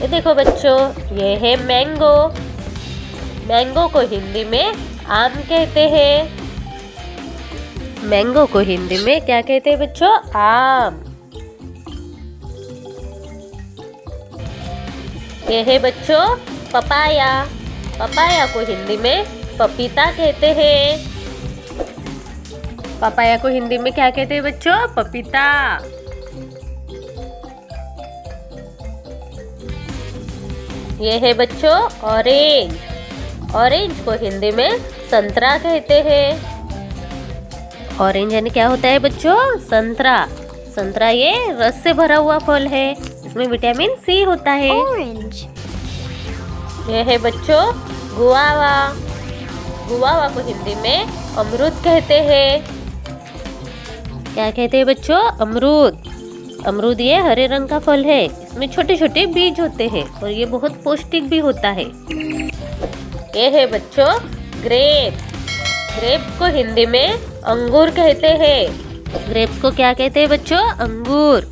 ये देखो बच्चों, ये है मैंगो। मैंगो को हिंदी में आम कहते हैं। मैंगो को हिंदी में क्या कहते हैं बच्चों? आम। ये है बच्चों पपाया। पपाया को हिंदी में पपीता कहते हैं। पपाया को हिंदी में क्या कहते हैं बच्चों? पपीता। ये है बच्चों ऑरेंज। ऑरेंज को हिंदी में संतरा कहते हैं। ऑरेंज यानी क्या होता है बच्चों? संतरा। संतरा ये रस से भरा हुआ फल है, इसमें विटामिन सी होता है। Orange. ये है बच्चों गुआवा। गुआवा को हिंदी में अमरूद कहते हैं। क्या कहते हैं बच्चों? अमरूद। अमरूद ये हरे रंग का फल है, इसमें छोटे छोटे बीज होते हैं और ये बहुत पौष्टिक भी होता है। ये है बच्चों ग्रेप्स। ग्रेप्स को हिंदी में अंगूर कहते हैं। ग्रेप्स को क्या कहते हैं बच्चों? अंगूर।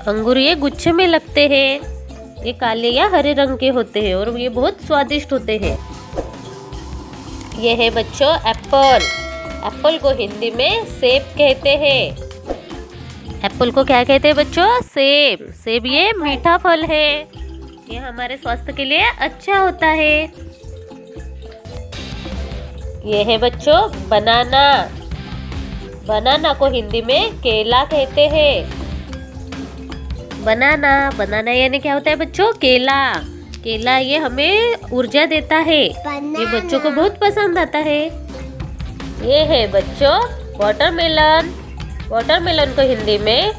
अंगूर ये गुच्छे में लगते हैं, ये काले या हरे रंग के होते हैं और ये बहुत स्वादिष्ट होते हैं। ये है बच्चों एप्पल। एप्पल को हिंदी में सेब कहते हैं। एप्पल को क्या कहते हैं बच्चों? सेब। सेब ये मीठा फल है, ये हमारे स्वास्थ्य के लिए अच्छा होता है। ये है बच्चों बनाना। बनाना को हिंदी में केला कहते हैं। बनाना। बनाना यानी क्या होता है बच्चों? केला। केला ये हमें ऊर्जा देता है, ये बच्चों को बहुत पसंद आता है। ये है बच्चों वाटरमेलन। वाटरमेलन को हिंदी में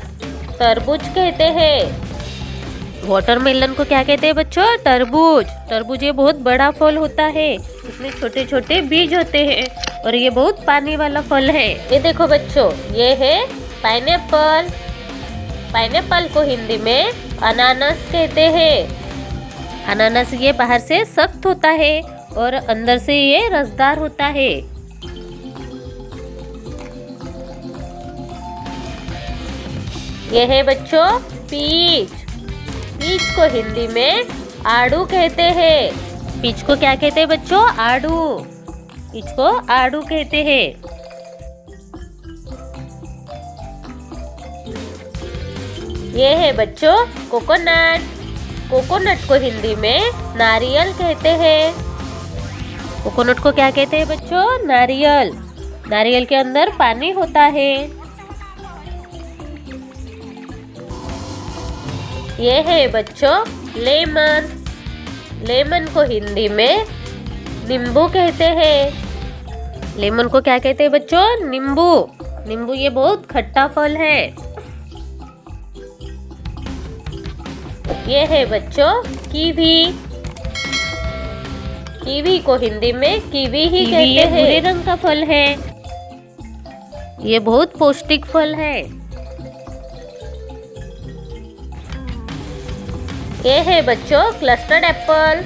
तरबूज कहते हैं। वाटरमेलन को क्या कहते हैं बच्चों? तरबूज। तरबूज ये बहुत बड़ा फल होता है, इसमें छोटे छोटे बीज होते हैं और ये बहुत पानी वाला फल है। ये देखो बच्चों, ये है पाइनएप्पल। पाइनएप्पल को हिंदी में अनानास कहते हैं। अनानास ये बाहर से सख्त होता है और अंदर से ये रसदार होता है। ये है बच्चों पीच। पीच को हिंदी में आड़ू कहते हैं। पीच को क्या कहते हैं बच्चों? आड़ू। पीच को आड़ू कहते हैं। ये है बच्चों कोकोनट। कोकोनट को हिंदी में नारियल कहते हैं। कोकोनट को क्या कहते हैं बच्चों? नारियल। नारियल के अंदर पानी होता है। ये है बच्चों लेमन। लेमन को हिंदी में नींबू कहते हैं। लेमन को क्या कहते हैं बच्चों? नींबू। नींबू ये बहुत खट्टा फल है। ये है बच्चों कीवी। कीवी को हिंदी में कीवी ही कहते हैं। भूरे रंग का फल है, ये बहुत पौष्टिक फल है। ये है बच्चों क्लस्टर्ड एप्पल।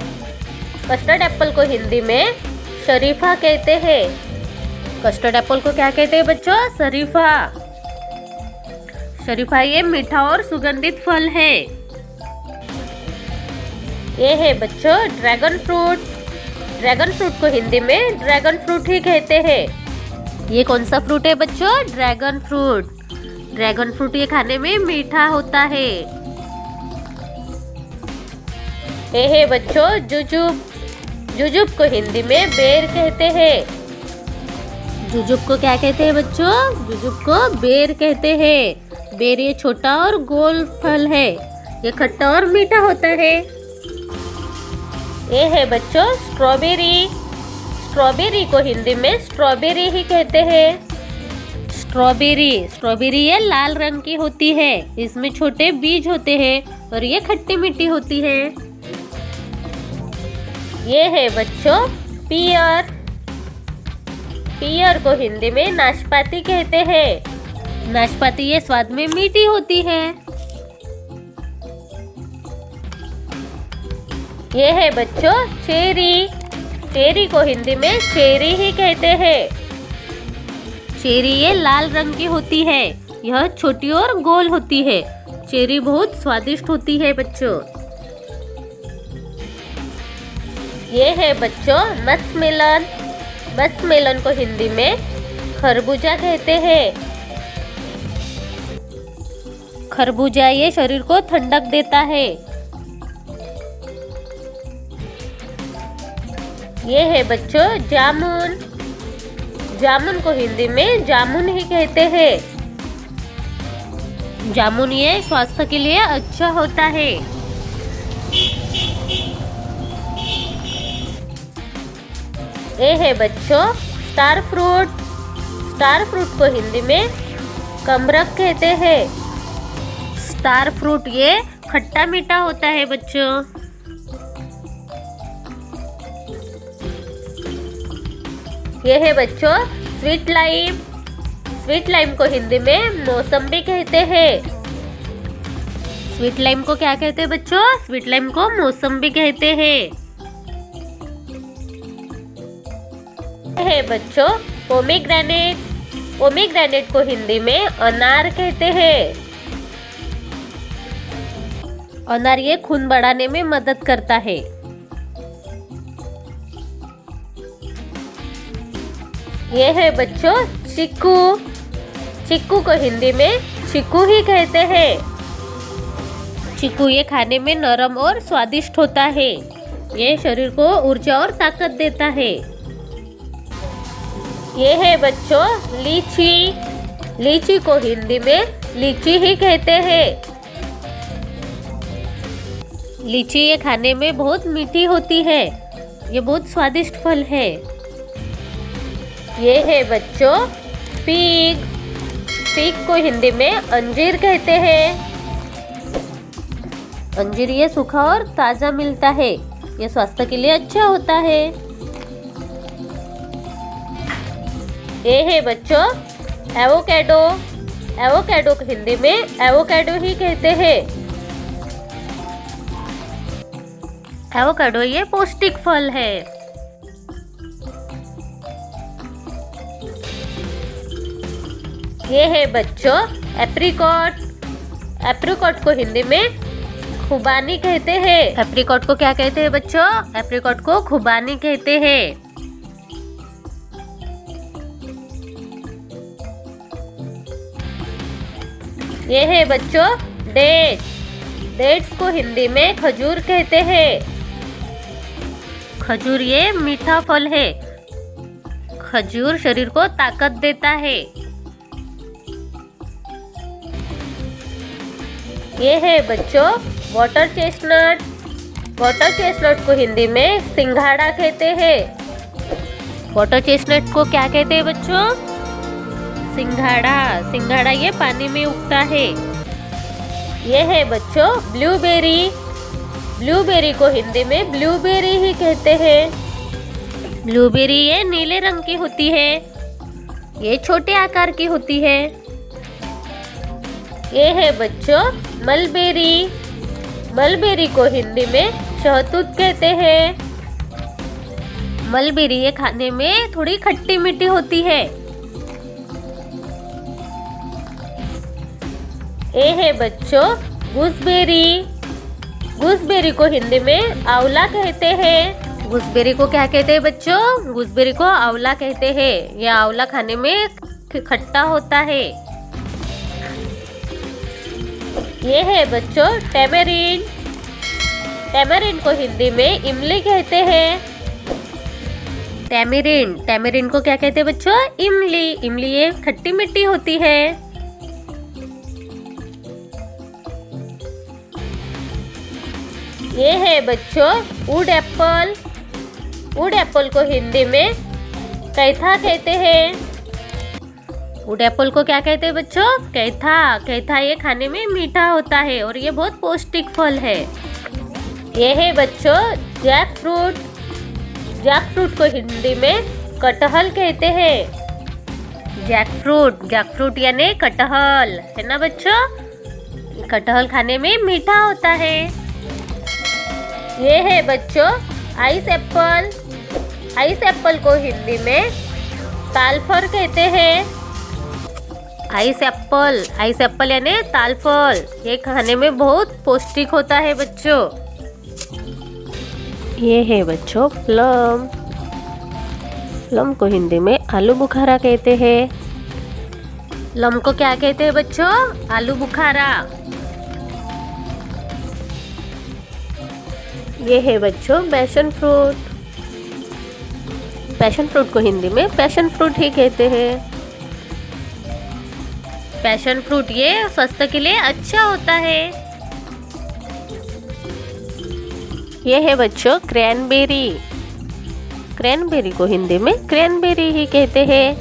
कस्टर्ड एप्पल को हिंदी में शरीफा कहते हैं। कस्टर्ड एप्पल को क्या कहते हैं बच्चों? शरीफा। शरीफा ये मीठा और सुगंधित फल है। ये है बच्चों ड्रैगन फ्रूट। ड्रैगन फ्रूट को हिंदी में ड्रैगन फ्रूट ही कहते हैं। ये कौन सा फ्रूट है बच्चों? Dragon fruit. ड्रैगन फ्रूट ये खाने में मीठा होता है। ये है बच्चों जुजुब। जुजुब को हिंदी में बेर कहते हैं। जुजुब को क्या कहते हैं बच्चों? जुजुब को बेर कहते हैं। बेर ये छोटा और गोल फल है, ये खट्टा और मीठा होता है। ये है बच्चों स्ट्रॉबेरी। स्ट्रॉबेरी को हिंदी में स्ट्रॉबेरी ही कहते हैं। स्ट्रॉबेरी। स्ट्रॉबेरी ये लाल रंग की होती है, इसमें छोटे बीज होते हैं और ये खट्टी मीठी होती है। ये है बच्चों पियर। पियर को हिंदी में नाशपाती कहते हैं। नाशपाती ये स्वाद में मीठी होती है। ये है बच्चों चेरी। चेरी को हिंदी में चेरी ही कहते हैं। चेरी ये लाल रंग की होती है, यह छोटी और गोल होती है। चेरी बहुत स्वादिष्ट होती है बच्चों। ये है बच्चों मस्कमेलन। मस्कमेलन को हिंदी में खरबूजा कहते हैं। खरबूजा ये शरीर को ठंडक देता है। ये है बच्चों जामुन। जामुन को हिंदी में जामुन ही कहते हैं। जामुन ये स्वास्थ्य के लिए अच्छा होता है। ये है बच्चों स्टार फ्रूट। स्टार फ्रूट को हिंदी में कमरक कहते हैं। स्टार फ्रूट ये खट्टा मीठा होता है बच्चों। ये है बच्चों स्वीट लाइम। स्वीट लाइम को हिंदी में मौसम्बी कहते हैं। स्वीट लाइम को क्या कहते हैं बच्चों? स्वीट लाइम को मौसम्बी कहते हैं। है बच्चों पोमीग्रेनेट। पोमीग्रेनेट को हिंदी में अनार कहते हैं। अनार ये खून बढ़ाने में मदद करता है। ये है बच्चों चीकू। चीकू को हिंदी में चीकू ही कहते हैं। चीकू ये खाने में नरम और स्वादिष्ट होता है। ये शरीर को ऊर्जा और ताकत देता है। ये है बच्चों लीची। लीची को हिंदी में लीची ही कहते हैं। लीची ये खाने में बहुत मीठी होती है। ये बहुत स्वादिष्ट फल है। ये है बच्चों फीग। फीग को हिंदी में अंजीर कहते हैं। अंजीर ये सूखा और ताजा मिलता है। ये स्वास्थ्य के लिए अच्छा होता है। ये है बच्चों एवोकेडो। एवोकेडो को हिंदी में एवोकेडो ही कहते हैं। एवोकेडो ये पौष्टिक फल है। ये है बच्चों एप्रिकॉट। एप्रिकॉट को हिंदी में खुबानी कहते हैं। एप्रिकॉट को क्या कहते हैं बच्चों? एप्रिकॉट को खुबानी कहते हैं। ये है बच्चों डेट्स। डेट्स को हिंदी में खजूर कहते हैं। खजूर ये मीठा फल है। खजूर शरीर को ताकत देता है। ये है बच्चों वाटर चेस्टनट। वाटर चेस्टनट को हिंदी में सिंघाड़ा कहते हैं। वाटर चेस्टनट को क्या कहते हैं बच्चों? सिंघाड़ा। सिंघाड़ा ये पानी में उगता है। ये है बच्चों ब्लूबेरी। ब्लूबेरी को हिंदी में ब्लूबेरी ही कहते हैं। ब्लूबेरी ये नीले रंग की होती है। ये छोटे आकार की होती है। ये है बच्चों मलबेरी। मलबेरी को हिंदी में शहतूत कहते हैं। मलबेरी ये खाने में थोड़ी खट्टी मीठी होती है। ये है बच्चों गूसबेरी। गूसबेरी को हिंदी में आंवला कहते हैं। गूसबेरी को क्या कहते हैं बच्चों? गूसबेरी को आंवला कहते हैं। यह आंवला खाने में खट्टा होता है। ये है बच्चों टैमरिंड। टैमरिंड को हिंदी में इमली कहते हैं। टैमरिंड। टैमरिंड को क्या कहते हैं बच्चों? इमली। इमली ये खट्टी मीठी होती है। ये है बच्चों वुड एप्पल। वुड एप्पल को हिंदी में कैथा कहते हैं। वुड एप्पल को क्या कहते हैं बच्चों? कैथा। कैथा ये खाने में मीठा होता है और ये बहुत पौष्टिक फल है। ये है बच्चों जैक फ्रूट। जैक फ्रूट को हिंदी में कटहल कहते हैं। Jack fruit. जैक फ्रूट यानी कटहल है ना बच्चों? कटहल खाने में मीठा होता है। ये है बच्चों आइस एप्पल। आइस एप्पल को हिंदी में तालफल कहते हैं। Ice Apple. आइस एप्पल यानी तालफल। ये खाने में बहुत पौष्टिक होता है बच्चों। ये है बच्चों प्लम। प्लम को हिंदी में आलू बुखारा कहते हैं। प्लम को क्या कहते हैं बच्चों? आलू बुखारा। ये है बच्चों पैशन फ्रूट। पैशन फ्रूट को हिंदी में पैशन फ्रूट ही कहते हैं। पैशन फ्रूट ये स्वास्थ्य के लिए अच्छा होता है। ये है बच्चों क्रैनबेरी। क्रैनबेरी को हिंदी में क्रैनबेरी ही कहते हैं।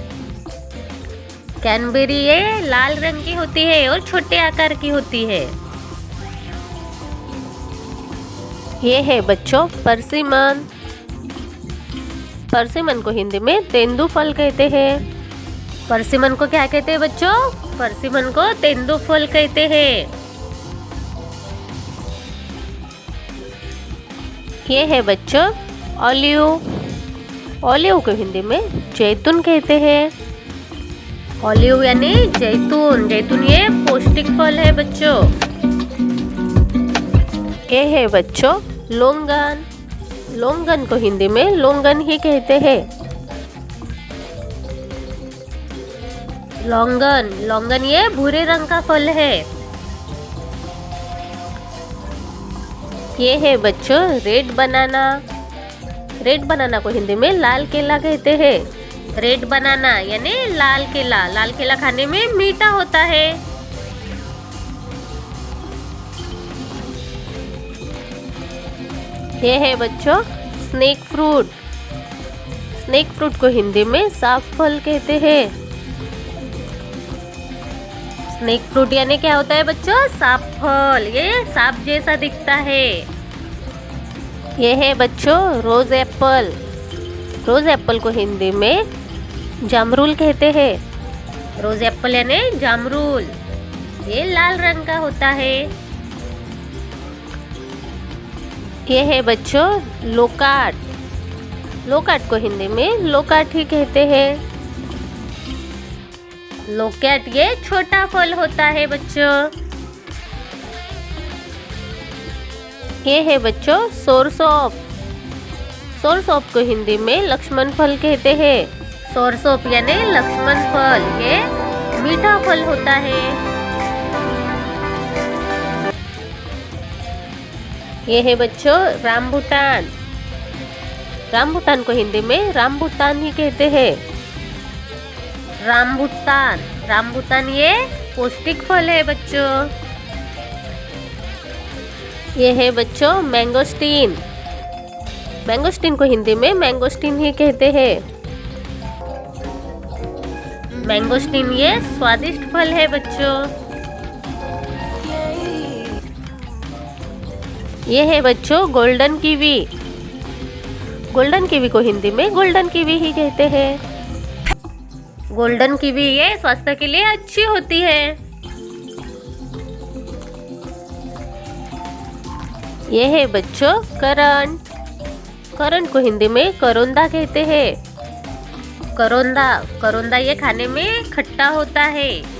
क्रैनबेरी ये लाल रंग की होती है और छोटे आकार की होती है। ये है बच्चों परसिमन। परसिमन को हिंदी में तेंदू फल कहते हैं। परसिमन को क्या कहते हैं बच्चों? परसिमन को तेंदू फल कहते हैं। ये है बच्चों ऑलिव। ऑलिव को हिंदी में जैतून कहते हैं। ऑलिव यानी जैतून। जैतून ये पौष्टिक फल है बच्चों। ये है बच्चों लोंगन। लोंगन को हिंदी में लोंगन ही कहते हैं। लोंगन। लोंगन ये भूरे रंग का फल है। ये है बच्चों रेड बनाना। रेड बनाना को हिंदी में लाल केला कहते हैं। रेड बनाना यानी लाल केला। लाल केला खाने में मीठा होता है। ये है बच्चों स्नेक फ्रूट। स्नेक फ्रूट को हिंदी में सांप फल कहते हैं। स्नेक फ्रूट यानी क्या होता है बच्चों? सांप फल। ये सांप जैसा दिखता है। ये है बच्चों रोज एप्पल। रोज एप्पल को हिंदी में जामरूल कहते हैं। रोज एप्पल यानी जामरूल। ये लाल रंग का होता है। ये है बच्चों लोकाट। लोकाट को हिंदी में लोकाट ही कहते हैं। लोकाट ये छोटा फल होता है बच्चों। ये है बच्चों सोरसौप। सोरसौप को हिंदी में लक्ष्मण फल कहते हैं। सोरसौप यानी लक्ष्मण फल। ये मीठा फल होता है। ये है बच्चों रामबुटान। रामबुटान को हिंदी में रामबुटान ही कहते हैं। रामबुटान। रामबुटान ये पौष्टिक फल है बच्चों। ये है बच्चों मैंगोस्टीन। मैंगोस्टीन को हिंदी में मैंगोस्टीन ही कहते हैं। मैंगोस्टीन ये स्वादिष्ट फल है बच्चों। ये है बच्चों गोल्डन कीवी। गोल्डन कीवी को हिंदी में गोल्डन कीवी ही कहते हैं। गोल्डन कीवी ये स्वास्थ्य के लिए अच्छी होती है। ये है बच्चों करंट। करंट को हिंदी में करोंदा कहते हैं। करोंदा। करोंदा ये खाने में खट्टा होता है।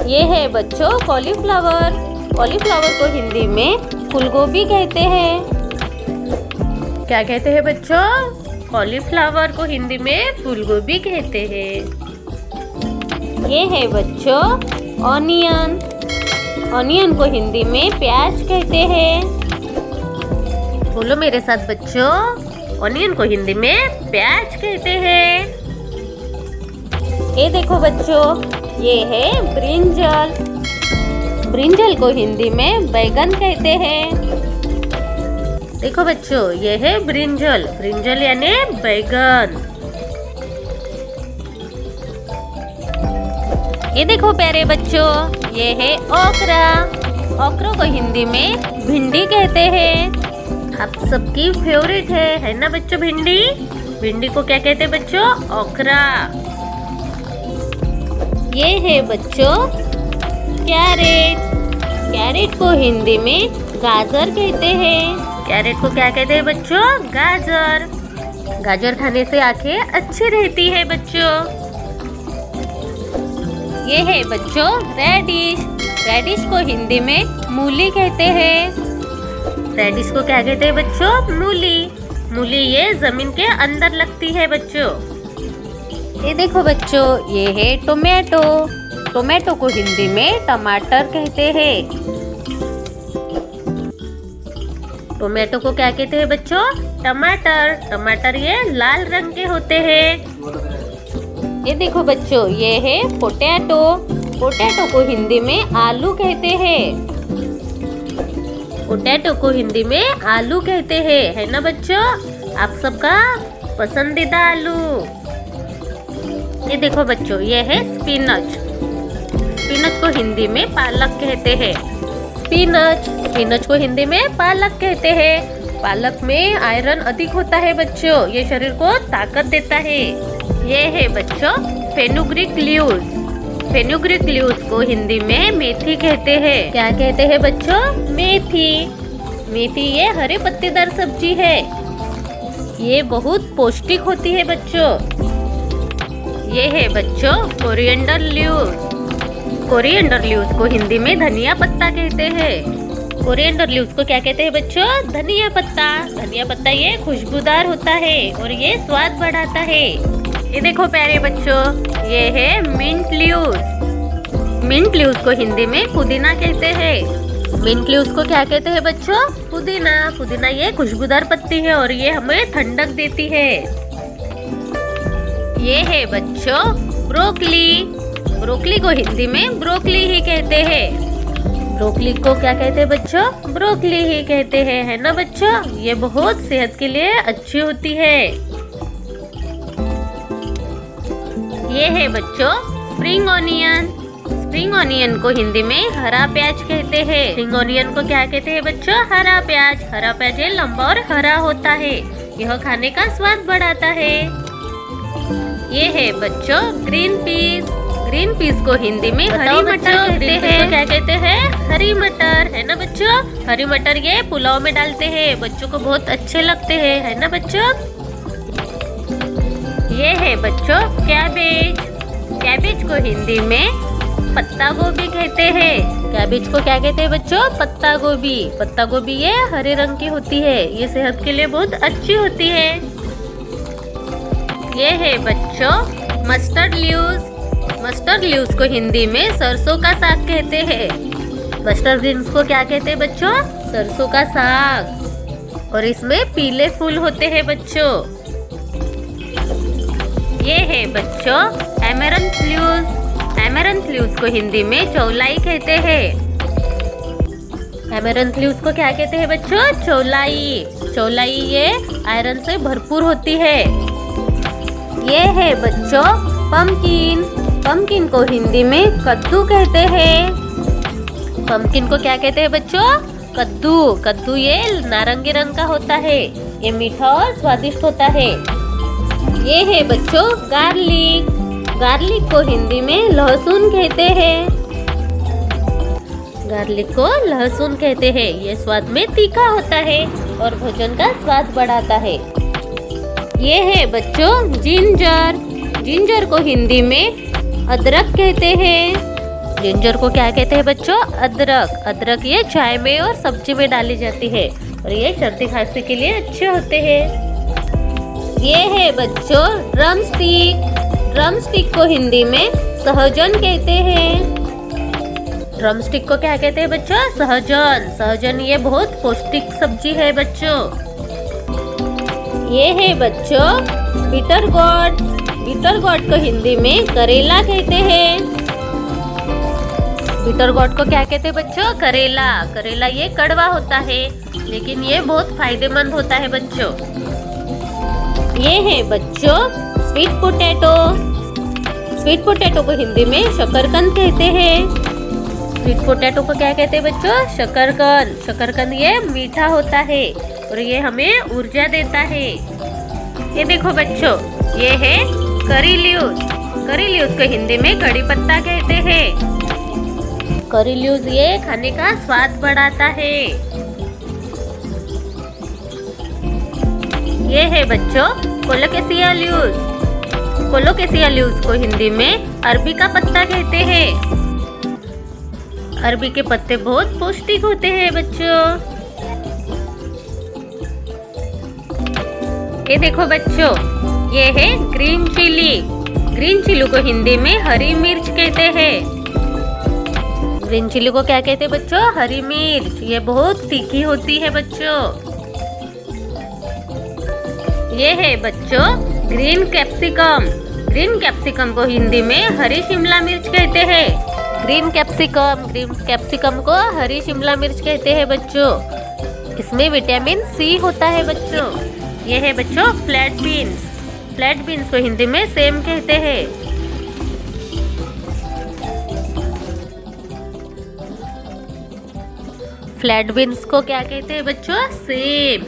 ये है बच्चों कॉलीफ्लावर। कॉलीफ्लावर को हिंदी में फूलगोभी कहते हैं। क्या कहते हैं बच्चों? कॉलीफ्लावर को हिंदी में फूलगोभी कहते हैं। ये है बच्चों ऑनियन। ऑनियन को हिंदी में प्याज कहते हैं। बोलो मेरे साथ बच्चों, ऑनियन को हिंदी में प्याज कहते हैं। ये देखो बच्चों, ये है ब्रिंजल। ब्रिंजल को हिंदी में बैगन कहते हैं। देखो बच्चों, ये है ब्रिंजल। ब्रिंजल यानी बैगन। ये देखो प्यारे बच्चों, ये है ओकरा। ओकरा को हिंदी में भिंडी कहते हैं। आप सबकी फेवरेट है ना बच्चों भिंडी? भिंडी को क्या कहते हैं बच्चों? ओकरा। ये है बच्चों कैरेट। कैरेट को हिंदी में गाजर कहते हैं। कैरेट को क्या कहते हैं बच्चों? गाजर। गाजर खाने से आंखें अच्छी रहती है बच्चों। ये है बच्चों रेडिश। रेडिश को हिंदी में मूली कहते हैं। रेडिश को क्या कहते हैं बच्चों? मूली। मूली ये जमीन के अंदर लगती है बच्चों। ये देखो बच्चों, ये है टोमेटो। टोमेटो को हिंदी में टमाटर कहते हैं। टोमेटो को क्या कहते हैं बच्चों? टमाटर। टमाटर ये लाल रंग के होते हैं। ये देखो बच्चों, ये है पोटैटो। पोटैटो को हिंदी में आलू कहते हैं। पोटैटो को हिंदी में आलू कहते हैं, है ना बच्चों? आप सबका पसंदीदा आलू। ये देखो बच्चों, ये है स्पिनच। स्पिनच को हिंदी में पालक कहते हैं। स्पिनच। स्पिनच को हिंदी में पालक कहते हैं। पालक में आयरन अधिक होता है बच्चों, ये शरीर को ताकत देता है। ये है बच्चों फेनुग्रीक लीव्स। फेनुग्रीक लीव्स को हिंदी में मेथी कहते हैं। क्या कहते हैं बच्चों? मेथी। मेथी ये हरे पत्तेदार सब्जी है। ये बहुत पौष्टिक होती है बच्चों। ये है बच्चों कोरिएंडर लीव्स। कोरिएंडर लीव्स को हिंदी में धनिया पत्ता कहते हैं। कोरिएंडर लीव्स को क्या कहते हैं बच्चों? धनिया पत्ता। धनिया पत्ता ये खुशबूदार होता है और ये स्वाद बढ़ाता है। ये देखो प्यारे बच्चों, ये है मिंट लीव्स। मिंट लीव्स को हिंदी में पुदीना कहते हैं। मिंट लीव्स को क्या कहते हैं बच्चों? पुदीना। पुदीना ये खुशबूदार पत्ती है और ये हमें ठंडक देती है। ये है बच्चों ब्रोकली। ब्रोकली को हिंदी में ब्रोकली ही कहते हैं। ब्रोकली को क्या कहते हैं बच्चों? ब्रोकली ही कहते हैं, है ना बच्चों? ये बहुत सेहत के लिए अच्छी होती है। ये है बच्चों स्प्रिंग ऑनियन। स्प्रिंग ऑनियन को हिंदी में हरा प्याज कहते हैं। स्प्रिंग ऑनियन को क्या कहते हैं बच्चों? हरा प्याज। हरा प्याज ये लंबा और हरा होता है। यह खाने का स्वाद बढ़ाता है। ये है बच्चों ग्रीन पीस। ग्रीन पीस को हिंदी में हरी मटर कहते हैं। क्या कहते हैं? हरी मटर, है ना बच्चों? हरी मटर ये पुलाव में डालते हैं, बच्चों को बहुत अच्छे लगते हैं, है ना बच्चों? ये है बच्चों कैबेज। कैबेज को हिंदी में पत्ता गोभी कहते हैं। कैबेज को क्या कहते हैं बच्चों? पत्ता गोभी। पत्ता गोभी ये हरे रंग की होती है, ये सेहत के लिए बहुत अच्छी होती है। ये है बच्चों मस्टर्ड लीव्स। मस्टर्ड लीव्स को हिंदी में सरसों का साग कहते हैं। मस्टर्ड लीव्स को क्या कहते हैं बच्चों? सरसों का साग। और इसमें पीले फूल होते हैं बच्चों। ये है बच्चों एमेरंथ लीव्स। एमेरंथ लीव्स को हिंदी में चौलाई कहते हैं। एमेरंथ लीव्स को क्या कहते हैं बच्चों? चौलाई। चौलाई ये आयरन से भरपूर होती है। ये है बच्चों पम्पकिन। पम्पकिन को हिंदी में कद्दू कहते हैं। पम्पकिन को क्या कहते हैं बच्चों? कद्दू। कद्दू ये नारंगी रंग का होता है, ये मीठा और स्वादिष्ट होता है। ये है बच्चों गार्लिक। गार्लिक को हिंदी में लहसुन कहते हैं। गार्लिक को लहसुन कहते हैं, ये स्वाद में तीखा होता है और भोजन का स्वाद बढ़ाता है। ये है बच्चों जिंजर। जिंजर को हिंदी में अदरक कहते हैं। जिंजर को क्या कहते हैं बच्चों? अदरक। अदरक ये चाय में और सब्जी में डाली जाती है और ये सर्दी खांसी के लिए अच्छे होते हैं। ये है बच्चों ड्रम स्टिक। ड्रम स्टिक को हिंदी में सहजन कहते हैं। ड्रम स्टिक को क्या कहते हैं बच्चों? सहजन। सहजन ये बहुत पौष्टिक सब्जी है बच्चों। ये है बच्चों बिटर गोर्ड। बिटर गोर्ड को हिंदी में करेला कहते हैं। बिटर गोर्ड को क्या कहते हैं बच्चों? करेला। करेला ये कड़वा होता है लेकिन ये बहुत फायदेमंद होता है बच्चों। ये है बच्चों स्वीट पोटैटो। स्वीट पोटैटो को हिंदी में शकरकंद कहते हैं। स्वीट पोटैटो को क्या कहते हैं बच्चों? शकरकंद। शकरकंद ये मीठा होता है और ये हमें ऊर्जा देता है। ये देखो बच्चों, ये है करी लीव्स। करी लीव्स को हिंदी में कड़ी पत्ता कहते हैं। करी लीव्स ये खाने का स्वाद बढ़ाता है। ये है बच्चों कोलोकेशिया लीव्स। कोलोकेसिया लीव्स को हिंदी में अरबी का पत्ता कहते हैं। अरबी के पत्ते बहुत पौष्टिक होते हैं बच्चों। ये देखो बच्चों, ये है ग्रीन चिली। ग्रीन चिली को हिंदी में हरी मिर्च कहते हैं। ग्रीन चिली को क्या कहते हैं बच्चों? हरी मिर्च। ये बहुत तीखी होती है बच्चों। ये है बच्चों ग्रीन कैप्सिकम। ग्रीन कैप्सिकम को हिंदी में हरी शिमला मिर्च कहते हैं। ग्रीन कैप्सिकम को हरी शिमला मिर्च कहते हैं बच्चों। इसमें विटामिन सी होता है बच्चों। ये है बच्चों फ्लैट बीन्स। फ्लैट बीन्स को हिंदी में सेम कहते हैं। फ्लैट बीन्स को क्या कहते हैं बच्चों? सेम।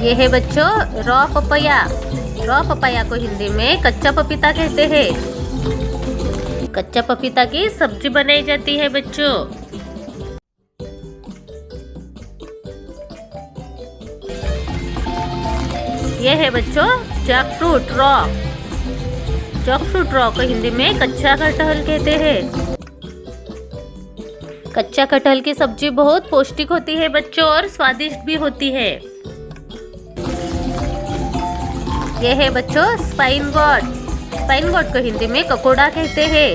ये है बच्चों रॉ पपाया। रॉ पपाया को हिंदी में कच्चा पपीता कहते हैं। कच्चा पपीता की सब्जी बनाई जाती है बच्चों। ये है बच्चों जैकफ्रूट रॉ। जैकफ्रूट रॉ को हिंदी में कच्चा कटहल कहते हैं। कच्चा कटहल की सब्जी बहुत पौष्टिक होती है बच्चों और स्वादिष्ट भी होती है। यह है बच्चों स्पाइन गोट। स्पाइन गोट को हिंदी में ककोड़ा कहते हैं।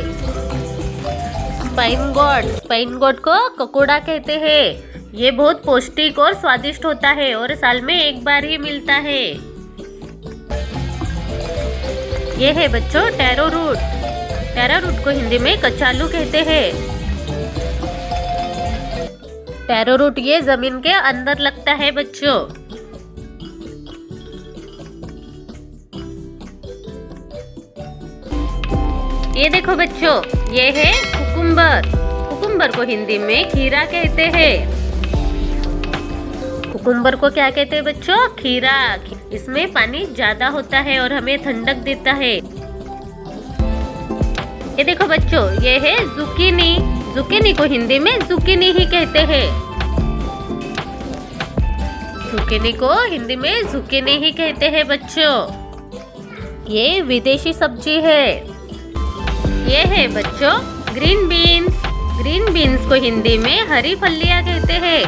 स्पाइन गोट को ककोड़ा कहते हैं। ये बहुत पौष्टिक और स्वादिष्ट होता है और साल में एक बार ही मिलता है। ये है बच्चों टैरो रूट। टैरो रूट को हिंदी में कचालू कहते हैं। टैरो रूट ये जमीन के अंदर लगता है बच्चों। ये देखो बच्चों, ये है कुकुम्बर। कुकुम्बर को हिंदी में खीरा कहते हैं। कुकुम्बर को क्या कहते हैं बच्चों? खीरा। इसमें पानी ज्यादा होता है और हमें ठंडक देता है। ये देखो बच्चों, ये है जुकीनी। जुकीनी को हिंदी में जुकीनी ही कहते हैं। जुकीनी को हिंदी में जुकीनी ही कहते हैं बच्चों। ये विदेशी सब्जी है। ये है बच्चों ग्रीन बीन्स। ग्रीन बीन्स को हिंदी में हरी फलियां कहते हैं।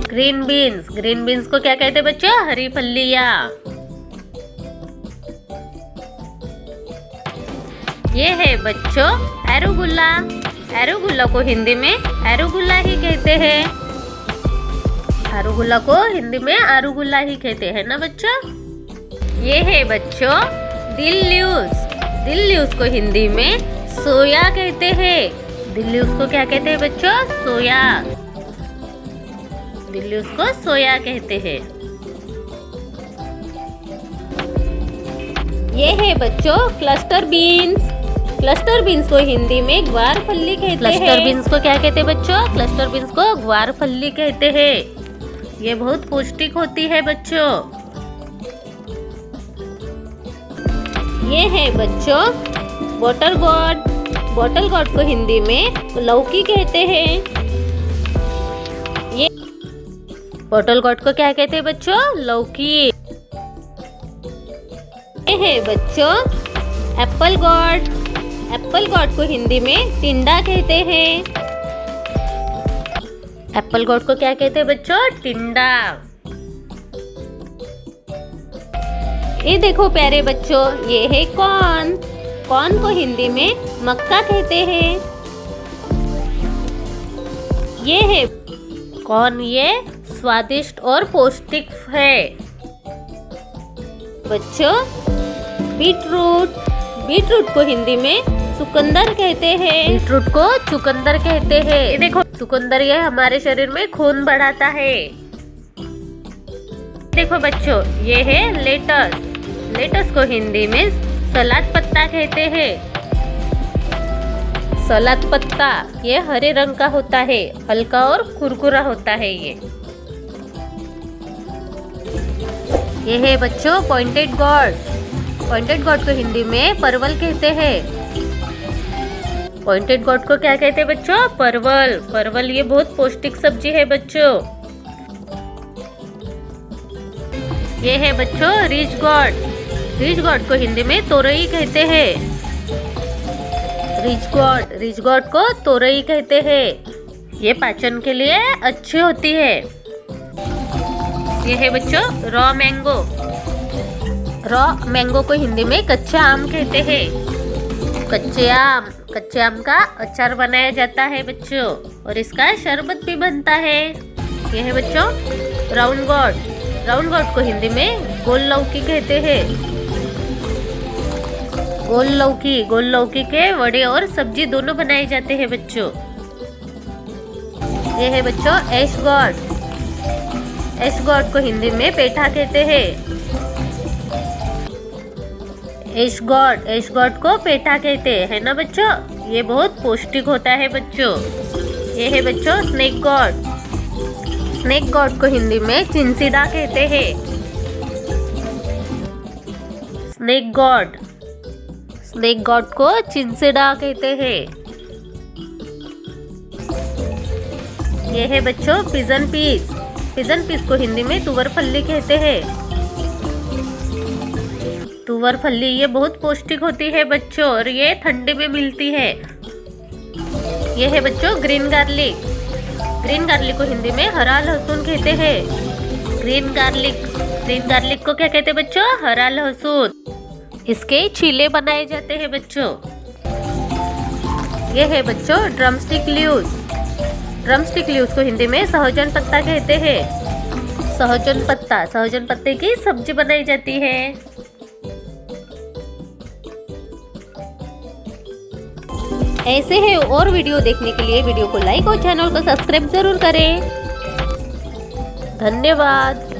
ग्रीन बीन्स को क्या कहते हैं बच्चों? हरी फलियां। ये है बच्चों एरोगुल्ला। एरोगुल्ला को हिंदी में एरोगुल्ला ही कहते हैं। एरोगुल्ला को हिंदी में आरूगुल्ला ही कहते हैं ना बच्चों। ये है बच्चों दिल लीव्स। दिल लीव्स को हिंदी में सोया कहते हैं। दिल लीव्स को क्या कहते हैं बच्चों? सोया। दिल लीव्स को सोया कहते हैं। ये है बच्चों क्लस्टर बीन्स। क्लस्टर बीन्स को हिंदी में ग्वार फल्ली कहते हैं। क्लस्टर बीन्स को क्या कहते हैं बच्चों? क्लस्टर बीन्स को ग्वार फल्ली कहते हैं। ये बहुत पौष्टिक होती है बच्चों। ये है बच्चों बॉटल गॉड। बॉटल गॉड को हिंदी में लौकी कहते हैं। ये बॉटल गॉड को क्या कहते हैं बच्चों? लौकी। ये है बच्चों एप्पल गॉड। एप्पल गॉड को हिंदी में टिंडा कहते हैं। एप्पल गॉड को क्या कहते हैं बच्चों? टिंडा। ये देखो प्यारे बच्चों, ये है कॉर्न। कॉर्न को हिंदी में मक्का कहते हैं। ये है कॉर्न, ये स्वादिष्ट और पौष्टिक है बच्चों। बीटरूट। बीटरूट को हिंदी में चुकंदर कहते हैं। बीटरूट को चुकंदर कहते हैं। ये देखो चुकंदर ये हमारे शरीर में खून बढ़ाता है। देखो बच्चों, ये है लेटस। लेटस को हिंदी में सलाद पत्ता कहते हैं। सलाद पत्ता ये हरे रंग का होता है, हल्का और कुरकुरा होता है। ये है बच्चों पॉइंटेड गॉड। पॉइंटेड गॉड को हिंदी में परवल कहते हैं। पॉइंटेड गॉड को क्या कहते हैं बच्चों? परवल। परवल ये बहुत पौष्टिक सब्जी है बच्चों। ये है बच्चों रिच गॉड। रिच गॉड को हिंदी में तोरई कहते हैं। रिच गॉड को तोरई कहते हैं। ये पाचन के लिए अच्छी होती है। ये है बच्चों रॉ मैंगो। रॉ मैंगो को हिंदी में कच्चा आम कहते हैं। कच्चे आम का अचार बनाया जाता है बच्चों, और इसका शरबत भी बनता है। यह है बच्चों राउंड गॉड को हिंदी में गोल लौकी कहते हैं। गोल लौकी के वड़े और सब्जी दोनों बनाए जाते हैं बच्चों। यह है बच्चों ऐश गॉड को हिंदी में पेठा कहते हैं। ऐश गॉड को पेठा कहते हैं ना बच्चों। ये बहुत पौष्टिक होता है बच्चों। ये है बच्चों स्नेक गॉड को हिंदी में चिंचिड़ा कहते हैं। स्नेक गॉड को चिंचिड़ा कहते हैं। ये है बच्चों पिजन पीस को हिंदी में तुवर फल्ली कहते हैं। तुवर फल्ली ये बहुत पौष्टिक होती है बच्चों, और ये ठंडी में मिलती है। ये है बच्चों ग्रीन गार्लिक को हिंदी में हरा लहसुन कहते हैं। ग्रीन गार्लिक को क्या कहते हैं बच्चों? हरा लहसुन। इसके छीले बनाए जाते हैं बच्चों। ये है बच्चों ड्रमस्टिक लीव्स को हिंदी में सहजन पत्ता कहते हैं। सहजन पत्ते की सब्जी बनाई जाती है। ऐसे है और वीडियो देखने के लिए वीडियो को लाइक और चैनल को सब्सक्राइब जरूर करें। धन्यवाद।